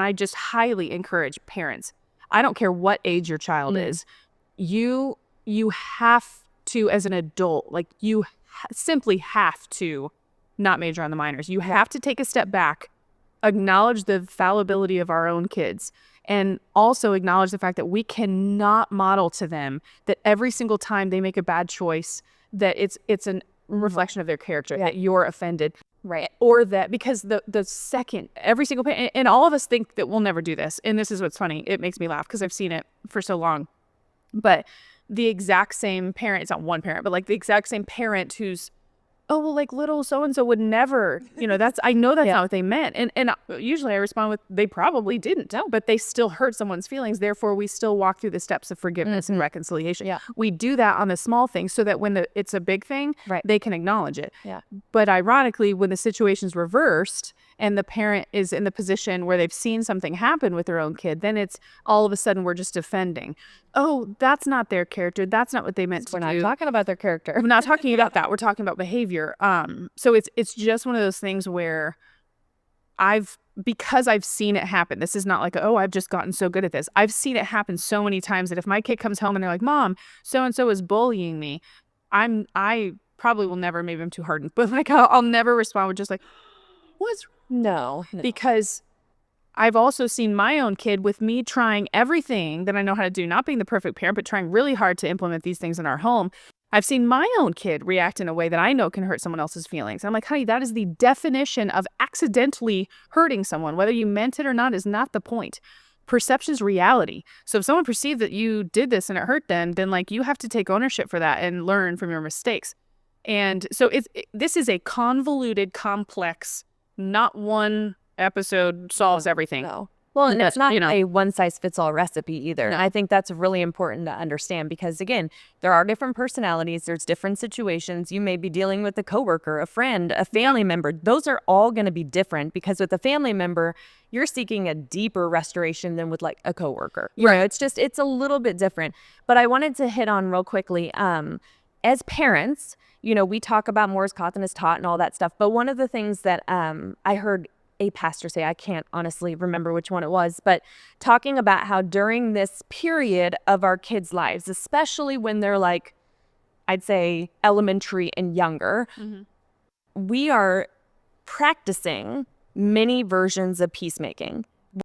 I just highly encourage parents. I don't care what age your child is. You have to, as an adult, like you simply have to not major on the minors. You have to take a step back, acknowledge the fallibility of our own kids, and also acknowledge the fact that we cannot model to them that every single time they make a bad choice, that it's a reflection of their character, that you're offended. Right. Or that, because the second, every single parent, and all of us think that we'll never do this. And this is what's funny. It makes me laugh because I've seen it for so long. But the exact same parent, it's not one parent, but like the exact same parent who's, oh, well, like little so-and-so would never, I know that's not what they meant. And usually I respond with, they probably didn't, but they still hurt someone's feelings. Therefore, we still walk through the steps of forgiveness and reconciliation. Yeah. We do that on the small things so that when it's a big thing, they can acknowledge it. Yeah. But ironically, when the situation's reversed and the parent is in the position where they've seen something happen with their own kid, then it's all of a sudden we're just defending. Oh, that's not their character. That's not what they meant to do. We're not talking about their character. We're not talking about that. We're talking about behavior. So it's just one of those things where because I've seen it happen. This is not like, oh, I've just gotten so good at this. I've seen it happen so many times that if my kid comes home and they're like, Mom, so-and-so is bullying me, I probably will never, maybe I'm too hardened, but like I'll never respond with just like, what's No. Because I've also seen my own kid with me trying everything that I know how to do, not being the perfect parent, but trying really hard to implement these things in our home. I've seen my own kid react in a way that I know can hurt someone else's feelings. I'm like, honey, that is the definition of accidentally hurting someone. Whether you meant it or not is not the point. Perception is reality. So if someone perceived that you did this and it hurt them, then like you have to take ownership for that and learn from your mistakes. And so this is a convoluted, complex, not one episode solves everything. No. Well, and it's not You know. a one-size-fits-all recipe either. No. I think that's really important to understand because, again, there are different personalities. There's different situations. You may be dealing with a coworker, a friend, a family member. Those are all going to be different because with a family member, you're seeking a deeper restoration than with like a coworker. You know, it's a little bit different. But I wanted to hit on real quickly, as parents, we talk about more as caught than is taught and all that stuff. But one of the things that I heard a pastor say, I can't honestly remember which one it was, but talking about how during this period of our kids' lives, especially when they're like, I'd say elementary and younger, we are practicing many versions of peacemaking.